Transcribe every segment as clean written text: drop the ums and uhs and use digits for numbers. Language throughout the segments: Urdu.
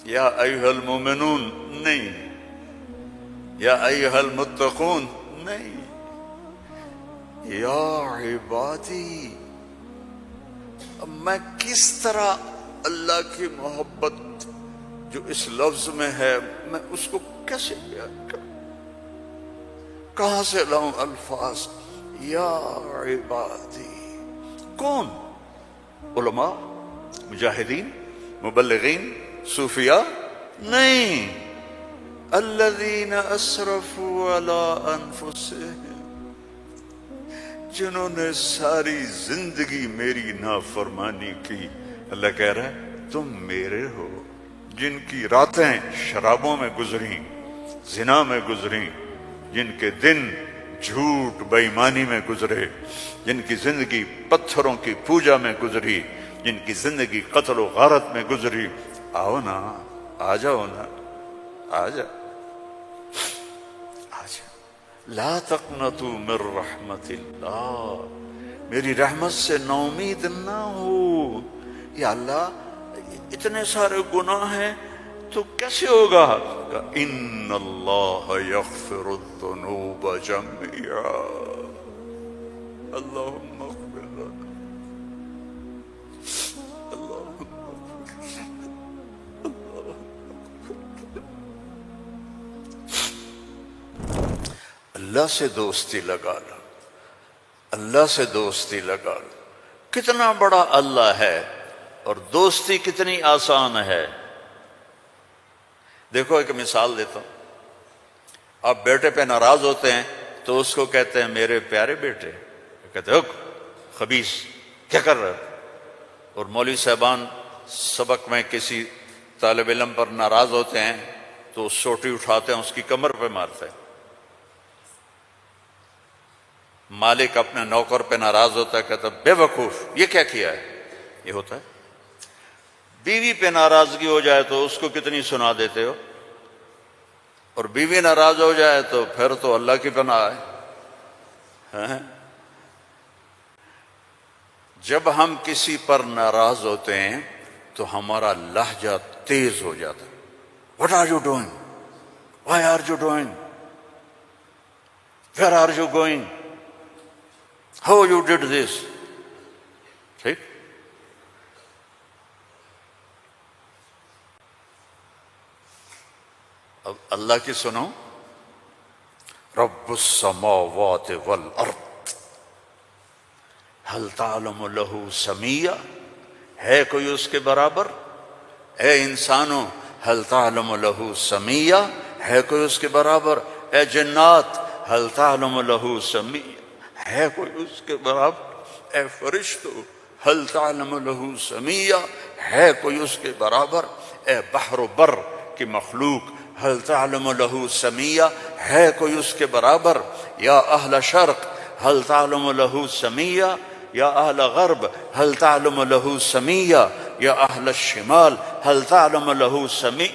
یا ایھا المومنون نہیں، یا ایھا المتقون نہیں، یا عبادی۔ اب میں کس طرح اللہ کی محبت جو اس لفظ میں ہے میں اس کو کیسے بیان کروں، کہاں سے لاؤں الفاظ؟ یا عبادی۔ کون؟ علماء، مجاہدین، مبلغین، صوفیاء؟ نہیں، الذین اسرفوا علی انفسہم، جنہوں نے ساری زندگی میری نافرمانی کی۔ اللہ کہہ رہا ہے تم میرے ہو، جن کی راتیں شرابوں میں گزری، زنا میں گزری، جن کے دن جھوٹ بے ایمانی میں گزرے، جن کی زندگی پتھروں کی پوجا میں گزری، جن کی زندگی قتل و غارت میں گزری۔ آؤ نا، آ جاؤ نا، آ جاؤ، آ جاؤ۔ لا تقنطوا من رحمت اللہ، میری رحمت سے ناامید نہ ہو۔ یا اللہ اتنے سارے گناہ ہیں تو کیسے ہوگا؟ ان اللہ یغفر الذنوب جميعا، اللہم اغفر لنا، اللہم اللہ سے دوستی لگا لو، اللہ سے دوستی لگا لو۔ کتنا بڑا اللہ ہے اور دوستی کتنی آسان ہے۔ دیکھو ایک مثال دیتا ہوں، آپ بیٹے پہ ناراض ہوتے ہیں تو اس کو کہتے ہیں میرے پیارے بیٹے، کہتے ہیں خبیث کیا کر رہے ہو؟ اور مولوی صاحبان سبق میں کسی طالب علم پر ناراض ہوتے ہیں تو سوٹی اٹھاتے ہیں اس کی کمر پہ مارتے ہیں۔ مالک اپنے نوکر پہ ناراض ہوتا ہے، کہتا ہے بے وقوف یہ کیا کیا ہے؟ یہ ہوتا ہے۔ بیوی پہ ناراضگی ہو جائے تو اس کو کتنی سنا دیتے ہو، اور بیوی ناراض ہو جائے تو پھر تو اللہ کی پناہ ہے۔ جب ہم کسی پر ناراض ہوتے ہیں تو ہمارا لہجہ تیز ہو جاتا ہے۔ What are you doing? Why are you doing? Where are you going? How you did this? ٹھیک؟ اب اللہ کی سنو، رب السماوات والارض هل تعلم له سمیہ، ہے کوئی اس کے برابر؟ اے انسانوں هل تعلم له سمیہ، ہے کوئی اس کے برابر؟ اے جنات هل تعلم له سمیہ، ہے کوئی اس کے برابر؟ اے فرشتوں هل تعلم له سمیہ، ہے کوئی اس کے برابر؟ اے بحر و بر کی مخلوق هل تعلم له سمیہ، ہے کوئی اس کے برابر؟ یا اہل شرق هل تعلم له سمیہ، یا اہل غرب هل تعلم له سمیہ، یا اہل الشمال هل تعلم له سمیہ،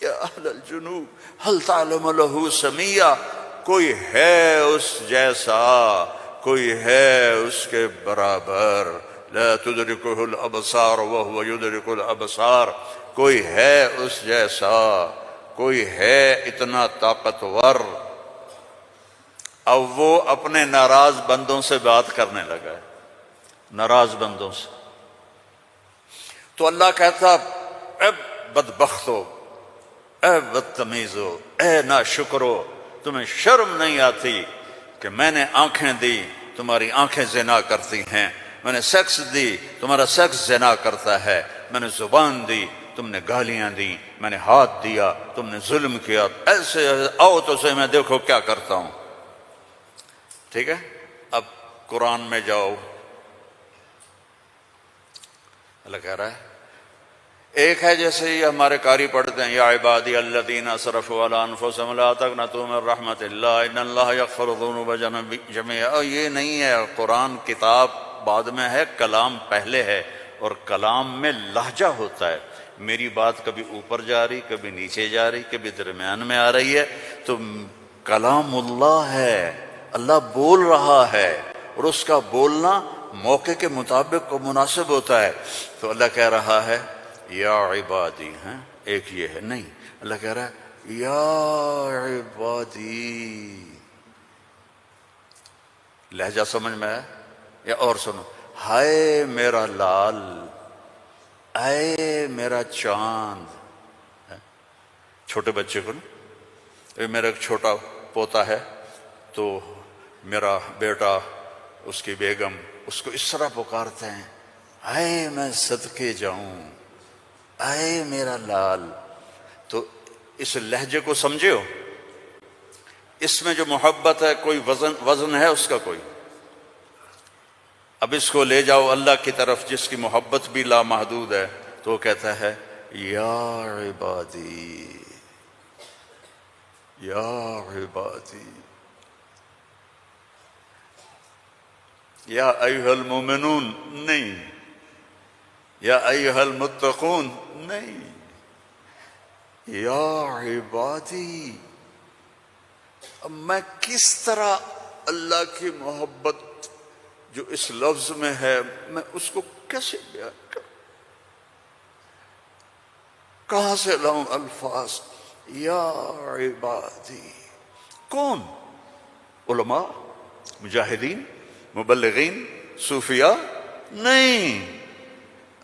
یا اہل الجنوب هل تعلم له سمیہ۔ کوئی ہے اس جیسا، کوئی ہے اس کے برابر؟ لا تدرکہ الابصار وهو یدرک الابصار، کوئی ہے اس جیسا، کوئی ہے اتنا طاقتور۔ اب وہ اپنے ناراض بندوں سے بات کرنے لگا ہے، ناراض بندوں سے۔ تو اللہ کہتا اے بدبختو، اے بدتمیزو، اے ناشکرو، تمہیں شرم نہیں آتی کہ میں نے آنکھیں دی، تمہاری آنکھیں زنا کرتی ہیں، میں نے سیکس دی، تمہارا سیکس زنا کرتا ہے، میں نے زبان دی، تم نے گالیاں دی، میں نے ہاتھ دیا، تم نے ظلم کیا، ایسے آؤ تو سے میں دیکھو کیا کرتا ہوں۔ ٹھیک ہے، اب قرآن میں جاؤ، اللہ کہہ رہا ہے ایک ہے جیسے یہ ہمارے قاری پڑھتے ہیں، یا عبادی الذین اسرفوا علی انفسہم لا تقنطوا من رحمت اللہ ان اللہ یغفر الذنوب جميعا۔ یہ نہیں ہے، قرآن کتاب بعد میں ہے، کلام پہلے ہے، اور کلام میں لہجہ ہوتا ہے۔ میری بات کبھی اوپر جا رہی، کبھی نیچے جا رہی، کبھی درمیان میں آ رہی ہے، تو کلام اللہ ہے، اللہ بول رہا ہے، اور اس کا بولنا موقع کے مطابق کو مناسب ہوتا ہے۔ تو اللہ کہہ رہا ہے یا عبادی ہیں، ایک یہ ہے نہیں، اللہ کہہ رہا ہے یا عبادی. لہجہ سمجھ میں آیا؟ یا اور سنو، ہائے میرا لال، اے میرا چاند. چھوٹے بچے کو نا، میرا ایک چھوٹا پوتا ہے تو میرا بیٹا، اس کی بیگم اس کو اس طرح پکارتے ہیں، اے میں صدقے جاؤں، اے میرا لال. تو اس لہجے کو سمجھے ہو؟ اس میں جو محبت ہے کوئی وزن ہے اس کا کوئی؟ اب اس کو لے جاؤ اللہ کی طرف جس کی محبت بھی لامحدود ہے، تو وہ کہتا ہے یا عبادی، یا عبادی، یا ایھا المومنون نہیں، یا ایھا المتقون نہیں، یا عبادی. اب میں کس طرح اللہ کی محبت جو اس لفظ میں ہے میں اس کو کیسے بیان کروں؟ کہاں سے لاؤں الفاظ؟ یا عبادی. کون؟ علماء، مجاہدین، مبلغین، صوفیاء؟ نہیں،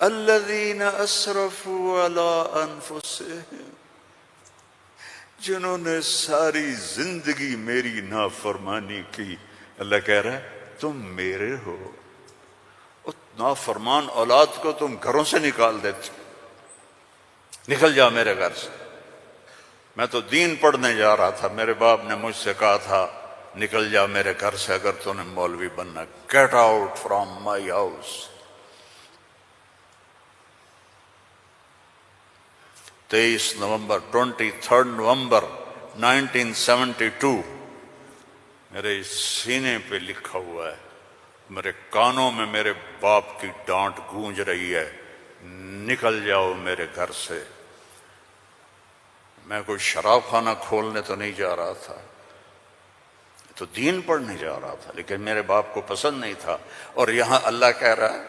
الذین اسرفوا علی انفسہم، جنہوں نے ساری زندگی میری نافرمانی کی. اللہ کہہ رہا ہے تم میرے ہو. اس نافرمان اولاد کو تم گھروں سے نکال دیتے، نکل جا میرے گھر سے. میں تو دین پڑھنے جا رہا تھا، میرے باپ نے مجھ سے کہا تھا نکل جا میرے گھر سے اگر تو نے مولوی بننا. Get out from my house. 23 نومبر 23 نومبر 1972 میرے سینے پہ لکھا ہوا ہے. میرے کانوں میں میرے باپ کی ڈانٹ گونج رہی ہے، نکل جاؤ میرے گھر سے. میں کوئی شراب خانہ کھولنے تو نہیں جا رہا تھا، تو دین پڑھنے جا رہا تھا، لیکن میرے باپ کو پسند نہیں تھا. اور یہاں اللہ کہہ رہا ہے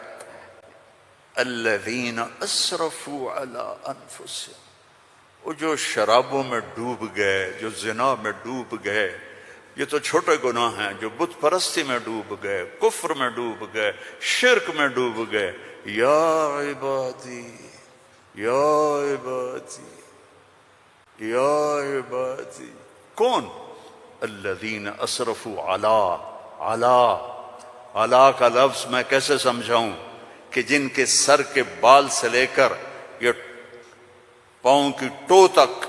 الذین اسرفوا علی انفسہم، وہ جو شرابوں میں ڈوب گئے، جو زنا میں ڈوب گئے. یہ تو چھوٹے گناہ ہیں. جو بت پرستی میں ڈوب گئے، کفر میں ڈوب گئے، شرک میں ڈوب گئے. یا عبادی، یا عبادی، یا عبادی. کون؟ الذین اسرفوا علی کا لفظ میں کیسے سمجھاؤں کہ جن کے سر کے بال سے لے کر یہ پاؤں کی ٹو تک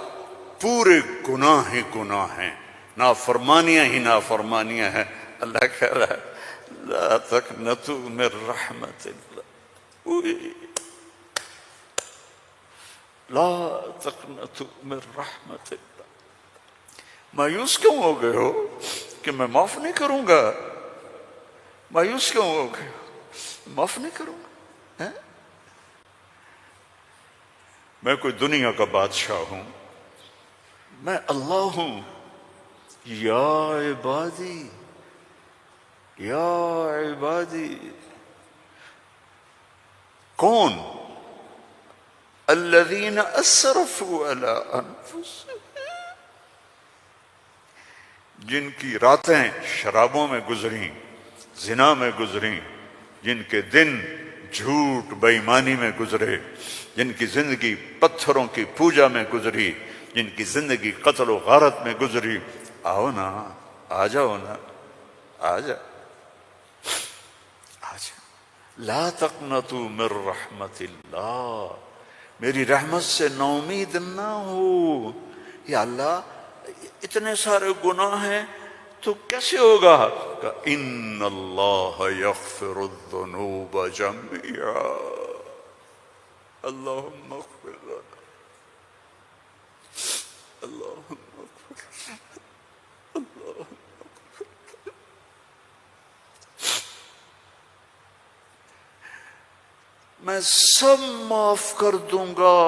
پورے گناہ ہی گناہ ہیں، نافرمانیاں ہی نافرمانیاں ہیں. اللہ کہہ رہا ہے لا تقنطوا من رحمت اللہ، لا تقنطوا من رحمت اللہ. مایوس کیوں ہو گئے ہو کہ میں معاف نہیں کروں گا؟ مایوس کیوں ہو گئے ہو؟ معاف نہیں کروں گا. میں کوئی دنیا کا بادشاہ ہوں؟ میں اللہ ہوں. یا عبادی، یا عبادی. کون؟ الذین اسرفوا علی انفسہم، جن کی راتیں شرابوں میں گزریں، زنا میں گزریں، جن کے دن جھوٹ بے ایمانی میں گزرے، جن کی زندگی پتھروں کی پوجا میں گزری، جن کی زندگی قتل و غارت میں گزری. آؤ نا، آ جاؤ نا، آ جا، آ جا. لا تقنطوا من رحمت اللہ، میری رحمت سے ناامید نہ ہو. یا اللہ اتنے سارے گناہ ہیں تو کیسے ہوگا؟ کہ ان اللہ یغفر الذنوب جميعا، اللہم اغفر لنا، اللہم اغفر لنا، اللہم اغفر لنا. میں سب معاف کر دوں گا،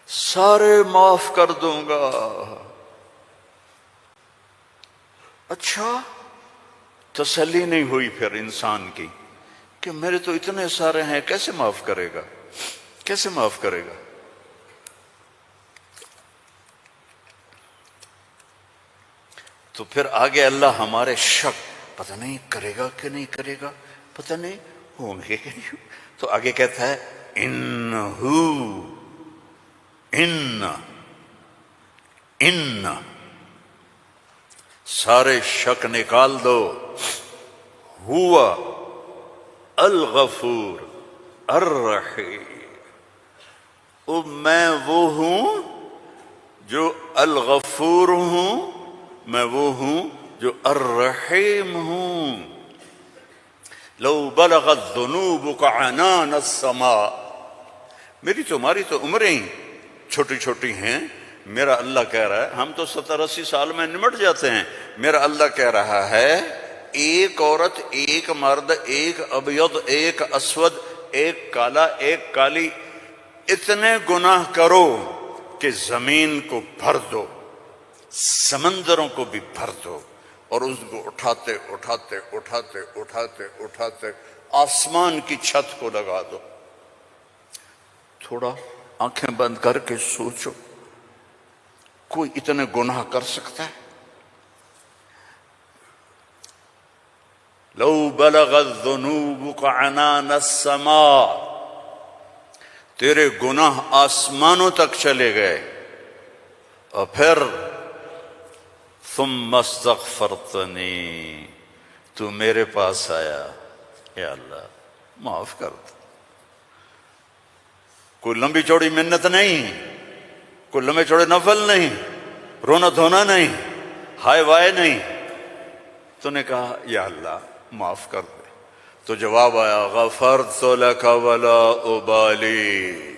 سارے معاف کر دوں گا. اچھا، تسلی نہیں ہوئی پھر انسان کی کہ میرے تو اتنے سارے ہیں کیسے معاف کرے گا؟ کیسے معاف کرے گا؟ تو پھر آگے اللہ ہمارے شک، پتہ نہیں کرے گا کہ نہیں کرے گا، پتہ نہیں ہوں گے کہ نہیں، تو آگے کہتا ہے ان سارے شک نکال دو، ہوا الغفور الرحیم، میں وہ ہوں جو الغفور ہوں، میں وہ ہوں جو الرحیم ہوں۔ لو بلغت ذنوبک عنان السماء، میری تمہاری تو عمریں ہی چھوٹی چھوٹی ہیں، میرا اللہ کہہ رہا ہے، ہم تو 70-80 سال میں نمٹ جاتے ہیں، میرا اللہ کہہ رہا ہے ایک عورت، ایک مرد، ایک ابیض، ایک اسود، ایک کالا، ایک کالی، اتنے گناہ کرو کہ زمین کو بھر دو، سمندروں کو بھی بھر دو، اور اس کو اٹھاتے اٹھاتے اٹھاتے اٹھاتے اٹھاتے آسمان کی چھت کو لگا دو۔ تھوڑا آنکھیں بند کر کے سوچو، کوئی اتنے گناہ کر سکتا ہے؟ لو بلغت ذنوبک عنان السماء، تیرے گناہ آسمانوں تک چلے گئے، اور پھر ثم استغفرتنی، تو میرے پاس آیا، یا اللہ معاف کر دو۔ کوئی لمبی چوڑی منت نہیں، کوئی لمبے چوڑے نفل نہیں، رونا دھونا نہیں، ہائے وائے نہیں، تو نے کہا یا اللہ معاف کر دے، تو جواب آیا غفرت لک ولا ابالی،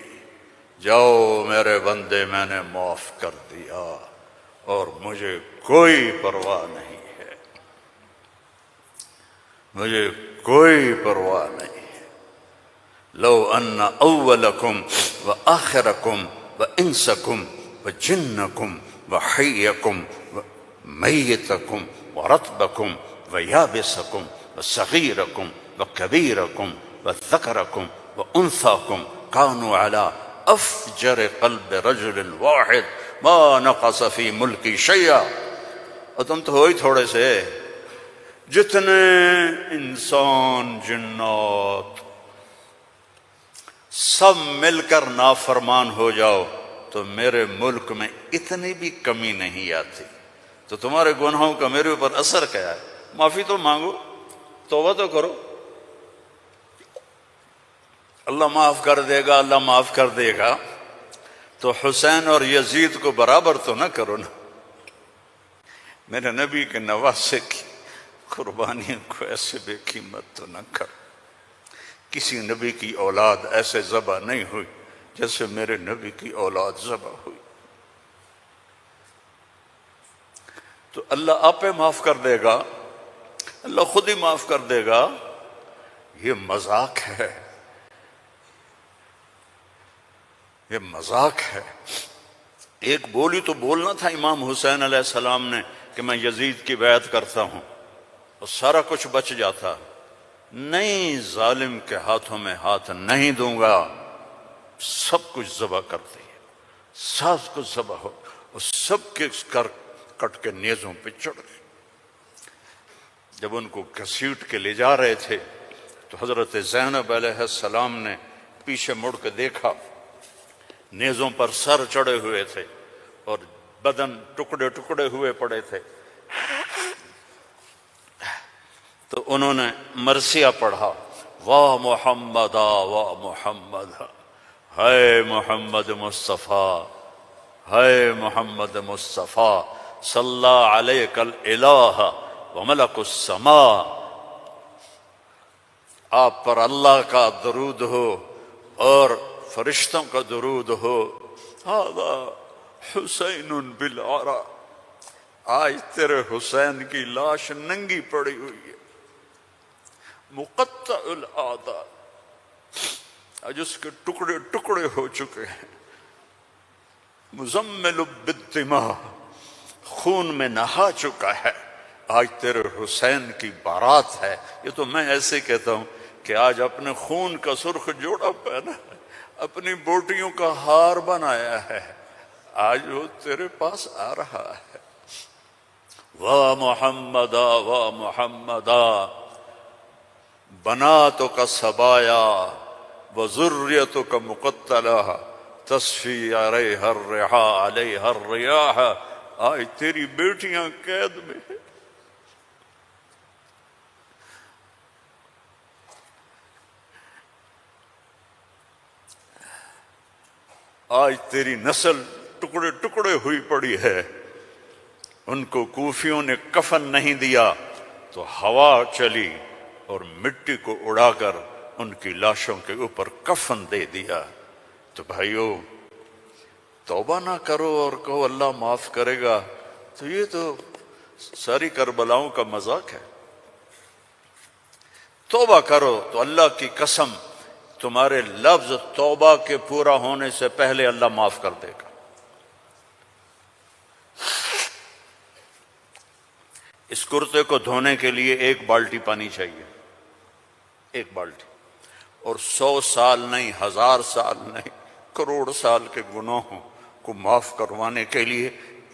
جاؤ میرے بندے میں نے معاف کر دیا اور مجھے کوئی پرواہ نہیں ہے، مجھے کوئی پرواہ نہیں ہے۔ لو ان اولکم وآخرکم وانسکم وجنکم وحیکم ومیتکم ورطبکم ویابسکم وصغیرکم وکبیرکم وذکرکم وانثاکم کانوا علی افجر قلب رجل واحد ما نقص فی ملکی شیئا، اور تم تو ہو ہی تھوڑے سے، جتنے انسان جنات سب مل کر نافرمان ہو جاؤ تو میرے ملک میں اتنی بھی کمی نہیں آتی، تو تمہارے گناہوں کا میرے اوپر اثر کیا ہے؟ معافی تو مانگو، توبہ تو کرو، اللہ معاف کر دے گا، اللہ معاف کر دے گا۔ تو حسین اور یزید کو برابر تو نہ کرو نا، میرے نبی کے نواسے کی قربانیوں کو ایسے بے قیمت تو نہ کرو۔ کسی نبی کی اولاد ایسے ذبح نہیں ہوئی جیسے میرے نبی کی اولاد ذبح ہوئی، تو اللہ آپ معاف کر دے گا، اللہ خود ہی معاف کر دے گا۔ یہ مذاق ہے، یہ مذاق ہے۔ ایک بولی تو بولنا تھا امام حسین علیہ السلام نے کہ میں یزید کی بیعت کرتا ہوں اور سارا کچھ بچ جاتا، نہیں، ظالم کے ہاتھوں میں ہاتھ نہیں دوں گا، سب کچھ ذبح کر دیا، سب کچھ ذبح ہو، اور سب کے کٹ کے نیزوں پہ چڑھ گئے۔ جب ان کو گھسیٹ کے لے جا رہے تھے تو حضرت زینب علیہ السلام نے پیچھے مڑ کے دیکھا، نیزوں پر سر چڑھے ہوئے تھے اور بدن ٹکڑے ٹکڑے ہوئے پڑے تھے، تو انہوں نے مرثیہ پڑھا، واہ محمد واہ محمد، ہے محمد مصطفیٰ، ہے محمد مصطفیٰ، صلی علیک الالہ وملک السماء، آپ پر اللہ کا درود ہو اور فرشتوں کا درود ہو، ھذا حسین بالعرا، آج تیرے حسین کی لاش ننگی پڑی ہوئی ہے، مقطع الاعضاء، آج اس کے ٹکڑے ٹکڑے ہو چکے ہیں، مزمل بالدماء، خون میں نہا چکا ہے، آج تیرے حسین کی بارات ہے۔ یہ تو میں ایسے کہتا ہوں کہ آج اپنے خون کا سرخ جوڑا پہنا ہے، اپنی بوٹیوں کا ہار بنایا ہے، آج وہ تیرے پاس آ رہا ہے۔ وا محمدا وا محمدا بناتک سبایا وذریتک مقتلہ تصفی علیہا الرحا علیہا الریاح، آج تیری بیٹیاں قید میں ہیں، آج تیری نسل ٹکڑے ٹکڑے ہوئی پڑی ہے۔ ان کو کوفیوں نے کفن نہیں دیا تو ہوا چلی اور مٹی کو اڑا کر ان کی لاشوں کے اوپر کفن دے دیا۔ تو بھائیو، توبہ نہ کرو اور کہو اللہ معاف کرے گا، تو یہ تو ساری کربلاؤں کا مذاق ہے۔ توبہ کرو تو اللہ کی قسم تمہارے لفظ توبہ کے پورا ہونے سے پہلے اللہ معاف کر دے گا۔ اس کرتے کو دھونے کے لیے 1 بالٹی پانی چاہیے، 1 بالٹی، اور 100 سال نہیں، 1000 سال نہیں، کروڑ سال کے گناہوں کو معاف کروانے کے لیے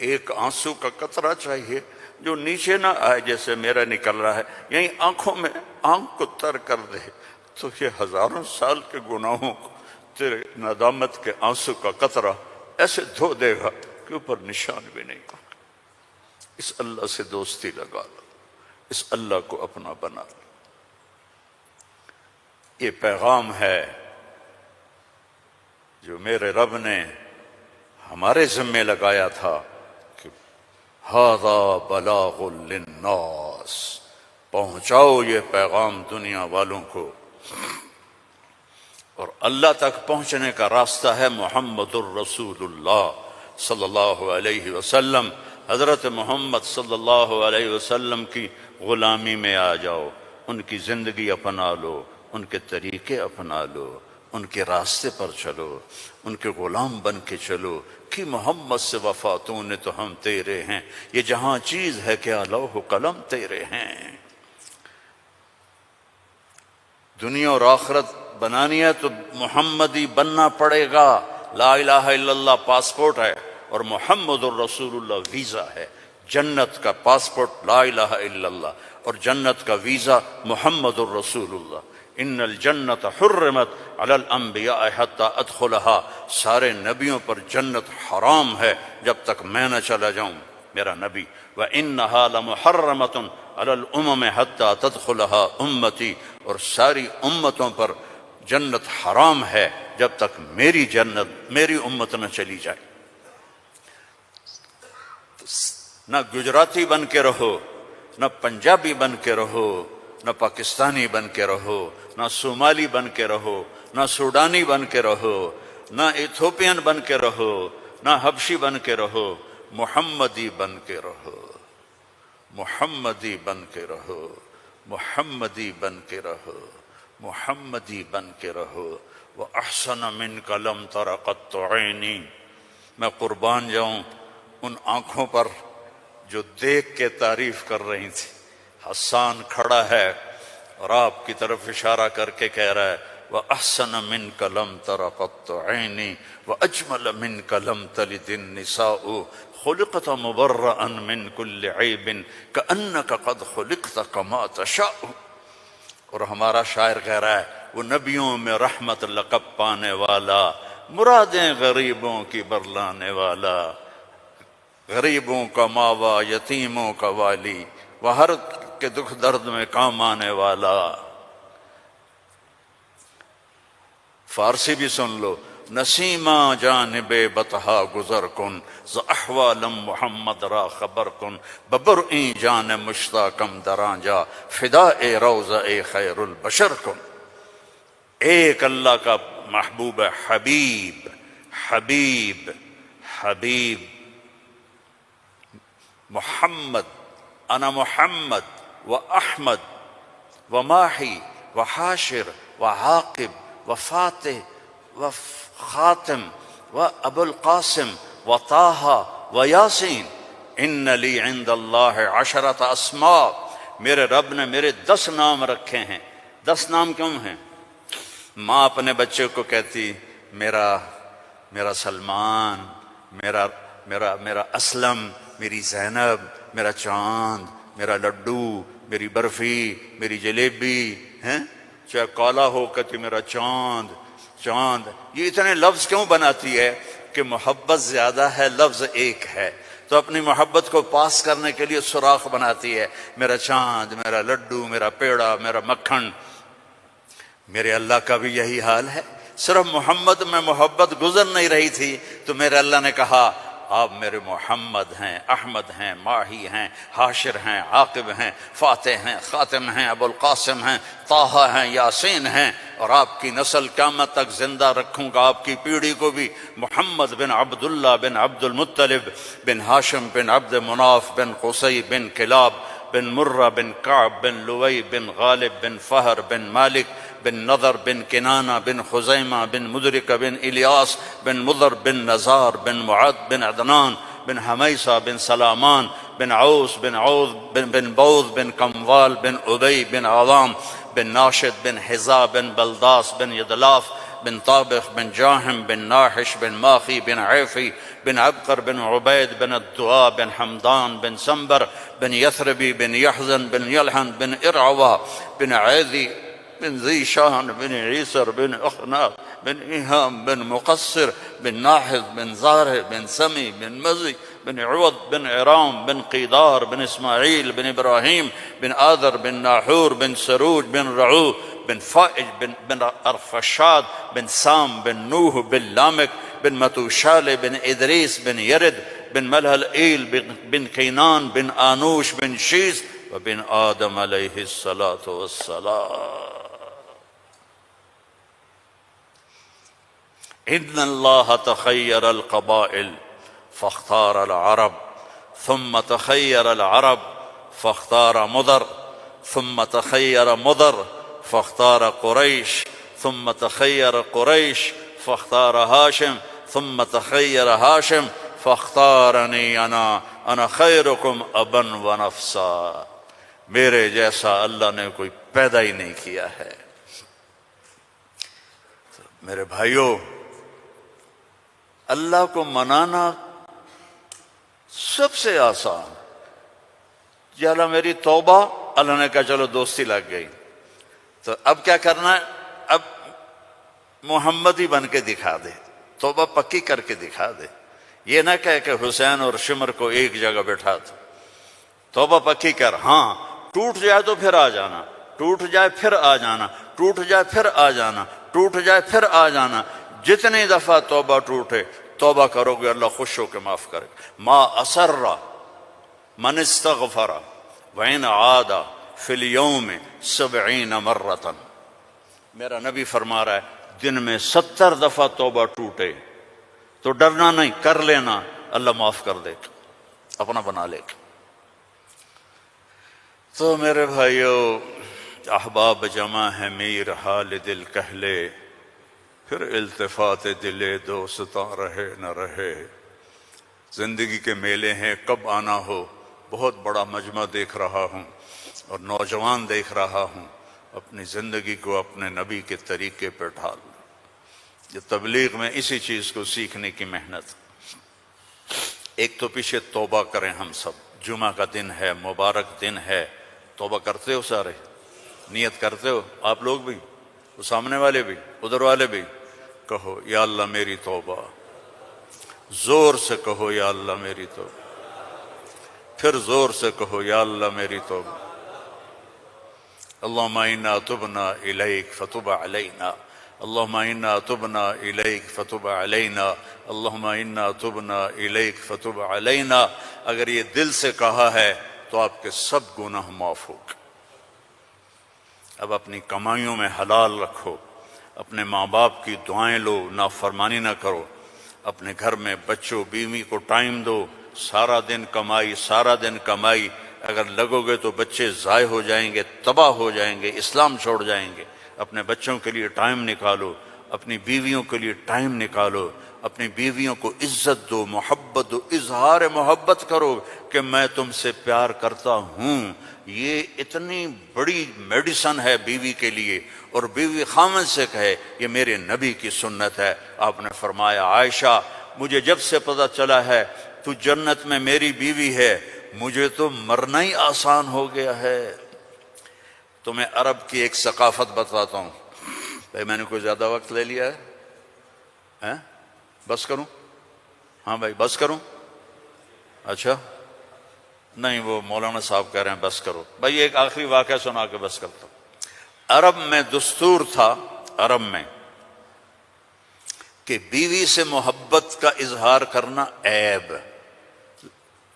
1 آنسو کا قطرہ چاہیے جو نیچے نہ آئے جیسے میرا نکل رہا ہے، یہیں آنکھوں میں آنکھ کو تر کر دے، تو یہ ہزاروں سال کے گناہوں کو تیرے ندامت کے آنسو کا قطرہ ایسے دھو دے گا کہ اوپر نشان بھی نہیں ہوگا۔ اس اللہ سے دوستی لگا لو، اس اللہ کو اپنا بنا لو۔ یہ پیغام ہے جو میرے رب نے ہمارے ذمے لگایا تھا کہ ھذا بلاغ للناس، پہنچاؤ یہ پیغام دنیا والوں کو۔ اور اللہ تک پہنچنے کا راستہ ہے محمد الرسول اللہ صلی اللہ علیہ وسلم۔ حضرت محمد صلی اللہ علیہ وسلم کی غلامی میں آ جاؤ، ان کی زندگی اپنا لو، ان کے طریقے اپنا لو، ان کے راستے پر چلو، ان کے غلام بن کے چلو کہ محمد سے وفاتوں نے تو ہم تیرے ہیں، یہ جہاں چیز ہے کیا لوح و قلم تیرے ہیں۔ دنیا اور آخرت بنانی ہے تو محمدی بننا پڑے گا۔ لا الہ الا اللہ پاسپورٹ ہے اور محمد الرسول اللہ ویزا ہے۔ جنت کا پاسپورٹ لا الہ الا اللہ اور جنت کا ویزا محمد الرسول اللہ۔ ان الجنت حرمت علی الانبیاء حتی ادخلہا، سارے نبیوں پر جنت حرام ہے جب تک میں نہ چلا جاؤں، میرا نبی۔ وَإِنَّهَا لَمُحَرَّمَةٌ عَلَى الْأُمَمِ حَتَّى تَدْخُلَهَا أُمَّتِي، اور ساری امتوں پر جنت حرام ہے جب تک میری جنت، میری امت نہ چلی جائے۔ نہ گجراتی بن کے رہو، نہ پنجابی بن کے رہو، نہ پاکستانی بن کے رہو، نہ صومالی بن کے رہو، نہ سوڈانی بن کے رہو، نہ ایتھوپین بن کے رہو، نہ حبشی بن کے رہو، محمدی بن کے رہو، محمدی بن کے رہو، محمدی بن کے رہو، محمدی بن کے رہو۔ وَأَحْسَنَ مِنْكَ لَمْ تَرَ قَطُّ عَيْنِي، میں قربان جاؤں ان آنکھوں پر جو دیکھ کے تعریف کر رہی تھی۔ حسان کھڑا ہے اور آپ کی طرف اشارہ کر کے کہہ رہا ہے وَأَحْسَنَ مِنْكَ لَمْ تَرَ قَطُّ عَيْنِي وَأَجْمَلَ مِنْكَ لَمْ تَلِدِ النِّسَاءُ خُلِقْتَ مُبَرَّأً مِنْ كُلِّ عَيْبٍ كَأَنَّكَ قَدْ خُلِقْتَ كَمَا تَشَاءُ۔ اور ہمارا شاعر کہہ رہا ہے وہ نبیوں میں رحمت لقب پانے والا، مرادیں غریبوں کی برلانے والا، غریبوں کا ماوا، یتیموں کا والی، وہ ہر کے دکھ درد میں کام آنے والا۔ فارسی بھی سن لو، نسیمہ جانب بطحا گزر کن، ز احوالم محمد را خبر کن، ببرئیں جان مشتاقم درانجا، فدائے روضہ خیر البشر کن۔ ایک اللہ کا محبوب ہے، حبیب حبیب حبیب محمد، انا محمد و احمد و ماحی و حاشر و عاقب و فاتح و خاتم و ابو القاسم و طٰہٰ و یاسین۔ ان لی عند اللہ 10 اسماء، میرے رب نے میرے 10 نام رکھے ہیں۔ 10 نام کیوں ہیں؟ ماں اپنے بچے کو کہتی میرا سلمان، میرا اسلم، میری زینب، میرا چاند، میرا لڈو، میری برفی، میری جلیبی، ہیں چاہے کالا ہو کہتی میرا چاند چاند۔ یہ اتنے لفظ کیوں بناتی ہے؟ کہ محبت زیادہ ہے، لفظ ایک ہے، تو اپنی محبت کو پاس کرنے کے لیے سوراخ بناتی ہے، میرا چاند، میرا لڈو، میرا پیڑا، میرا مکھن۔ میرے اللہ کا بھی یہی حال ہے، صرف محمد میں محبت گزر نہیں رہی تھی تو میرے اللہ نے کہا آپ میرے محمد ہیں، احمد ہیں، ماہی ہیں، حاشر ہیں، عاقب ہیں، فاتح ہیں، خاتم ہیں، ابو القاسم ہیں، طٰہٰ ہیں، یاسین ہیں، اور آپ کی نسل قیامت تک زندہ رکھوں گا، آپ کی پیڑھی کو بھی محمد بن عبداللہ بن عبد المطلب بن ہاشم بن عبد مناف بن قصی بن کلاب بن مرہ بن کعب بن لوئی بن غالب بن فہر بن مالک بن نضر بن کنانہ بن خزیمہ بن مدرکہ بن الیاس بن مضر بن نزار بن معد بن عدنان بن حمیسہ بن سلامان بن عوس بن عوض بن بوذ بن کموال بن ابی بن عوام بن ناشد بن حذا بن بلداس بن یدلاف بن طابخ بن جاہم بن ناحش بن ماخی بن عیفی بن عبقر بن عبید بن الدعاء بن حمدان بن سنبر بن یثربی بن یحزن بن یلحن بن ارعوا بن عیدی بن ذی شان بن عیسر بن اخناق بن ایہام بن مقصر بن ناحذ بن زارع بن سمی بن مزی بن عوض بن عرام بن قیدار بن اسماعیل بن ابراہیم بن آذر بن ناحور بن سروج بن رعو بن فائج بن ارفشاد بن سام بن نوح بن لامک بن متوشال بن ادریس بن یرد بن ملہلئیل بن کینان بن آنوش بن شیس وبن آدم علیہ الصلاة والسلام۔ ان اللہ تخیر القبائل فاختار العرب ثم تخیر العرب فاختار مضر ثم تخیر مضر فاختار قریش ثم تخیر قریش فاختار ہاشم ثم تخیر ہاشم فاختارنی انا خیرکم ابا و نفسا۔ میرے جیسا اللہ نے کوئی پیدا ہی نہیں کیا ہے۔ میرے بھائیوں، اللہ کو منانا سب سے آسان۔ یا اللہ میری توبہ، اللہ نے کہا چلو دوستی لگ گئی، تو اب کیا کرنا ہے؟ اب محمدی بن کے دکھا دے، توبہ پکی کر کے دکھا دے۔ یہ نہ کہے کہ حسین اور شمر کو ایک جگہ بٹھا دو، توبہ پکی کر۔ ہاں ٹوٹ جائے تو پھر آ جانا، ٹوٹ جائے پھر آ جانا، ٹوٹ جائے پھر آ جانا، ٹوٹ جائے پھر آ جانا۔ جتنی دفعہ توبہ ٹوٹے، توبہ کرو گے اللہ خوش ہو کے معاف کرے۔ ما اسر من استغفر وإن عاد فی اليوم 70 مرة۔ میرا نبی فرما رہا ہے دن میں 70 دفعہ توبہ ٹوٹے تو ڈرنا نہیں، کر لینا، اللہ معاف کر دے گا، اپنا بنا لے گا۔ تو میرے بھائیو، احباب جمع ہے میر حال دل کہلے، پھر التفات دل دوستاں رہے نہ رہے۔ زندگی کے میلے ہیں، کب آنا ہو، بہت بڑا مجمع دیکھ رہا ہوں اور نوجوان دیکھ رہا ہوں، اپنی زندگی کو اپنے نبی کے طریقے پہ ڈھال۔ یہ تبلیغ میں اسی چیز کو سیکھنے کی محنت۔ ایک تو پیچھے توبہ کریں ہم سب، جمعہ کا دن ہے، مبارک دن ہے، توبہ کرتے ہو سارے؟ نیت کرتے ہو آپ لوگ بھی، وہ سامنے والے بھی، ادھر والے بھی؟ کہو یا اللہ میری توبہ، زور سے کہو یا اللہ میری توبہ، پھر زور سے کہو یا اللہ میری توبہ۔ اللہم انا تبنا الیک فتب علینا، اللہم انا تبنا الیک فتب علینا، اللہم انا تبنا الیک فتب علینا۔ اگر یہ دل سے کہا ہے تو آپ کے سب گناہ معاف ہو گئے۔ اب اپنی کمائیوں میں حلال رکھو، اپنے ماں باپ کی دعائیں لو، نافرمانی نہ کرو، اپنے گھر میں بچوں بیوی کو ٹائم دو۔ سارا دن کمائی، سارا دن کمائی، اگر لگو گے تو بچے ضائع ہو جائیں گے، تباہ ہو جائیں گے، اسلام چھوڑ جائیں گے۔ اپنے بچوں کے لیے ٹائم نکالو، اپنی بیویوں کے لیے ٹائم نکالو، اپنی بیویوں کو عزت دو، محبت دو، اظہار محبت کرو کہ میں تم سے پیار کرتا ہوں۔ یہ اتنی بڑی میڈیسن ہے بیوی کے لیے، اور بیوی خامن سے کہے یہ میرے نبی کی سنت ہے۔ آپ نے فرمایا عائشہ مجھے جب سے پتہ چلا ہے تو جنت میں میری بیوی ہے، مجھے تو مرنا ہی آسان ہو گیا ہے۔ تمہیں عرب کی ایک ثقافت بتاتا ہوں۔ بھائی میں نے کوئی زیادہ وقت لے لیا ہے؟ بس کروں؟ ہاں بھائی بس کروں؟ اچھا نہیں، وہ مولانا صاحب کہہ رہے ہیں بس کرو۔ بھائی ایک آخری واقعہ سنا کے بس کرتا ہوں۔ عرب میں دستور تھا، عرب میں، کہ بیوی سے محبت کا اظہار کرنا عیب۔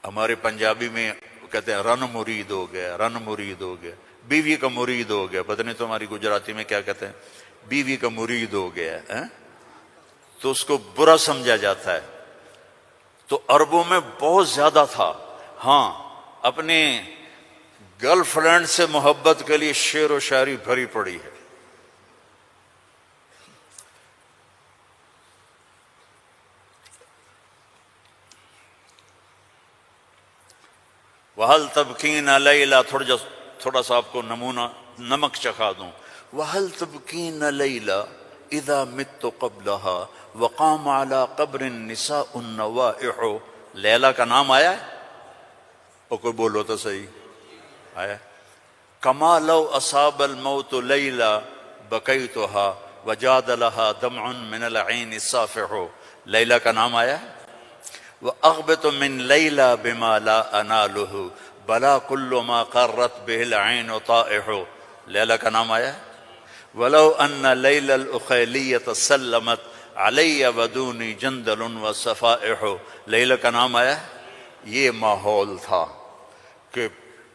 ہمارے پنجابی میں کہتے ہیں رن مرید ہو گیا، رن مرید ہو گیا، بیوی کا مرید ہو گیا۔ پتہ نہیں تمہاری گجراتی میں کیا کہتے ہیں، بیوی کا مرید ہو گیا ہے، تو اس کو برا سمجھا جاتا ہے۔ تو عربوں میں بہت زیادہ تھا۔ ہاں اپنے گرل فرینڈ سے محبت کے لیے شعر و شاعری بھری پڑی ہے۔ وَهَلْ تَبْكِينَ لَيْلَا، تھوڑا سا آپ کو نمونہ نمک چکھا دوں۔ وَهَلْ تَبْكِينَ لَيْلَا اِذَا مِتُّ قَبْلَهَا وَقَامَ عَلَىٰ قَبْرِ النِّسَاءُ النَّوَائِحُ۔ لیلا کا نام آیا ہے؟ اور کوئی بولو تو صحیح آیا۔ كَمَا لَوْ أَصَابَ الْمَوْتُ لَيْلَا بَكَيْتُهَا وَجَادَ لَهَا دَمْعٌ مِّنَ الْعَيْنِ الصَّافِحُ۔ لیلا کا نام آیا ہے؟ وَأَغْبِطُ مِن لَيْلَا بِمَا لَا أَنَالُهُ بَلَا كُلُّ مَا قَرَّتْ بِهِ الْعَيْنُ طَائِحُ۔ لیلا کا نام آیا ہے؟ وَلَوْ أَنَّ لَيْلَ الْأُخَيْلِيَّةَ سَلَّمَتْ عَلَيَّ وَدُونِي جَنْدَلٌ وَصَفَائِحُ۔ لیلا کا نام آیا ہے؟ یہ ماحول تھا کہ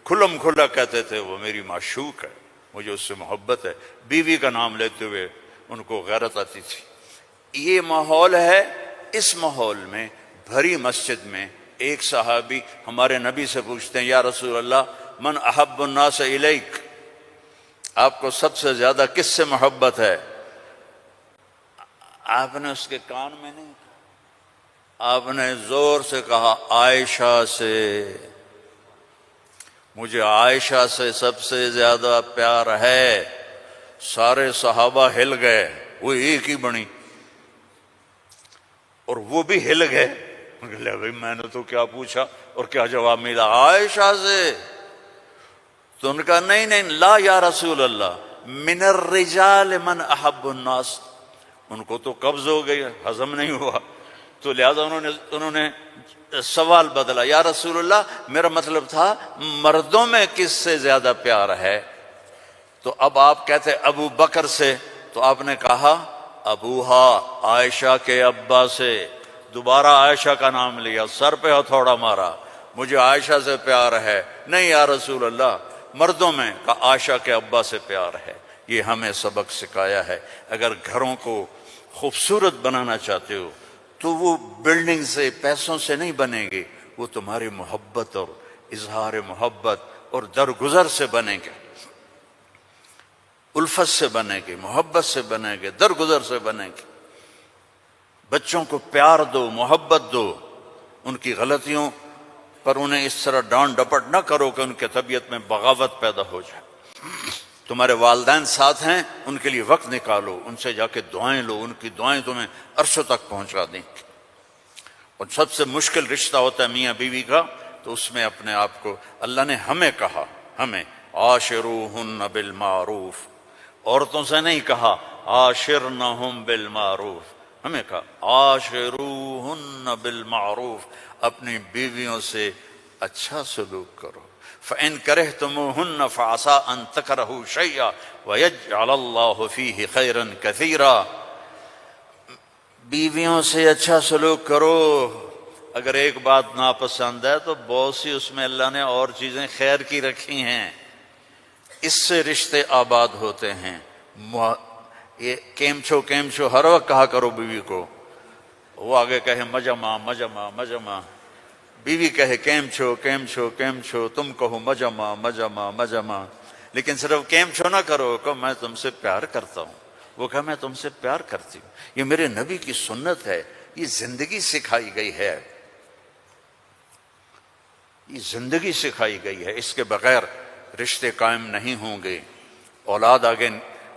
کھلم کھلا کہتے تھے وہ میری معشوق ہے، مجھے اس سے محبت ہے، بیوی کا نام لیتے ہوئے ان کو غیرت آتی تھی۔ یہ ماحول ہے۔ اس ماحول میں بھری مسجد میں ایک صحابی ہمارے نبی سے پوچھتے ہیں یا رسول اللہ من احب الناس الیک، آپ کو سب سے زیادہ کس سے محبت ہے؟ آپ نے اس کے کان میں نہیں کہا، آپ نے زور سے کہا عائشہ سے، مجھے عائشہ سے سب سے زیادہ پیار ہے۔ سارے صحابہ ہل گئے، وہ ایک ہی بنی، اور وہ بھی ہل گئے۔ لے بھائی میں نے تو کیا پوچھا اور کیا جواب ملا، عائشہ سے۔ تو ان کا نہیں لا یا رسول اللہ من الرجال من احب الناس، ان کو تو قبض ہو گئی، ہضم نہیں ہوا، تو لہذا انہوں نے سوال بدلا، یا رسول اللہ میرا مطلب تھا مردوں میں کس سے زیادہ پیار ہے؟ تو اب آپ کہتے ابو بکر سے، تو آپ نے کہا ابوہا، عائشہ کے ابا سے۔ دوبارہ عائشہ کا نام لیا، سر پہ ہتھوڑا مارا، مجھے عائشہ سے پیار ہے۔ نہیں یا رسول اللہ مردوں میں، کہا عائشہ کے ابا سے پیار ہے۔ یہ ہمیں سبق سکھایا ہے۔ اگر گھروں کو خوبصورت بنانا چاہتے ہو تو وہ بلڈنگ سے، پیسوں سے نہیں بنے گے، وہ تمہاری محبت اور اظہار محبت اور درگزر سے بنے گے، الفت سے بنے گے، محبت سے بنے گے، درگزر سے بنے گے۔ بچوں کو پیار دو، محبت دو، ان کی غلطیوں پر انہیں اس طرح ڈانٹ ڈپٹ نہ کرو کہ ان کے طبیعت میں بغاوت پیدا ہو جائے۔ تمہارے والدین ساتھ ہیں، ان کے لیے وقت نکالو، ان سے جا کے دعائیں لو، ان کی دعائیں تمہیں عرشوں تک پہنچا دیں۔ اور سب سے مشکل رشتہ ہوتا ہے میاں بیوی کا، تو اس میں اپنے آپ کو، اللہ نے ہمیں کہا، ہمیں عاشروہن بالمعروف، عورتوں سے نہیں کہا عاشرنہم بالمعروف، ہمیں کہا عاشروہن بالمعروف، اپنی بیویوں سے اچھا سلوک کرو۔ فَإِن كَرِهْتُمُوهُنَّ فَعَسَىٰ أَن تَكْرَهُوا شَيْئًا وَيَجْعَلَ اللَّهُ فِيهِ خَيْرًا كَثِيرًا۔ بیویوں سے اچھا سلوک کرو۔ اگر ایک بات ناپسند ہے تو بہت سی اس میں اللہ نے اور چیزیں خیر کی رکھی ہیں، اس سے رشتے آباد ہوتے ہیں۔ یہ کیم چھو ہر وقت کہا کرو بیوی کو، وہ آگے کہے مجمع مجمع مجمع، بیوی کہے کیم چھو، تم کہو مجمع مجمع مجمع، لیکن صرف کیم چھو نہ کرو، کہ میں تم سے پیار کرتا ہوں، وہ کہا میں تم سے پیار کرتی ہوں۔ یہ میرے نبی کی سنت ہے، یہ زندگی سکھائی گئی ہے، یہ زندگی سکھائی گئی ہے، اس کے بغیر رشتے قائم نہیں ہوں گے، اولاد آگے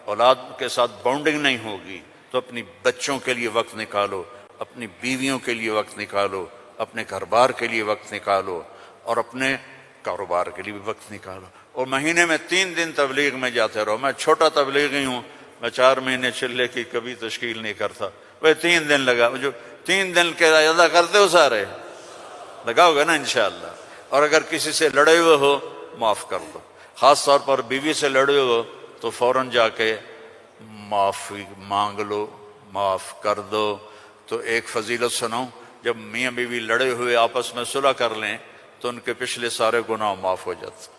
اولاد کے ساتھ بانڈنگ نہیں ہوگی، تو اپنی بچوں کے لیے وقت نکالو، اپنی بیویوں کے لیے وقت نکالو، اپنے گھر بار کے لیے وقت نکالو، اور اپنے کاروبار کے لیے بھی وقت نکالو، اور مہینے میں 3 دن تبلیغ میں جاتے رہو۔ میں چھوٹا تبلیغی ہوں، میں 4 مہینے چلے کی کبھی تشکیل نہیں کرتا، وہ 3 دن لگا، جو 3 دن کے ادا کرتے ہو سارے لگاؤ گے نا انشاءاللہ۔ اور اگر کسی سے لڑے ہوئے ہو معاف کر دو، خاص طور پر بیوی سے لڑے ہو تو فوراً جا کے معافی مانگ لو، معاف کر دو۔ تو ایک فضیلت سناؤں، جب میاں بیوی لڑے ہوئے آپس میں صلح کر لیں تو ان کے پچھلے سارے گناہ معاف ہو جاتے۔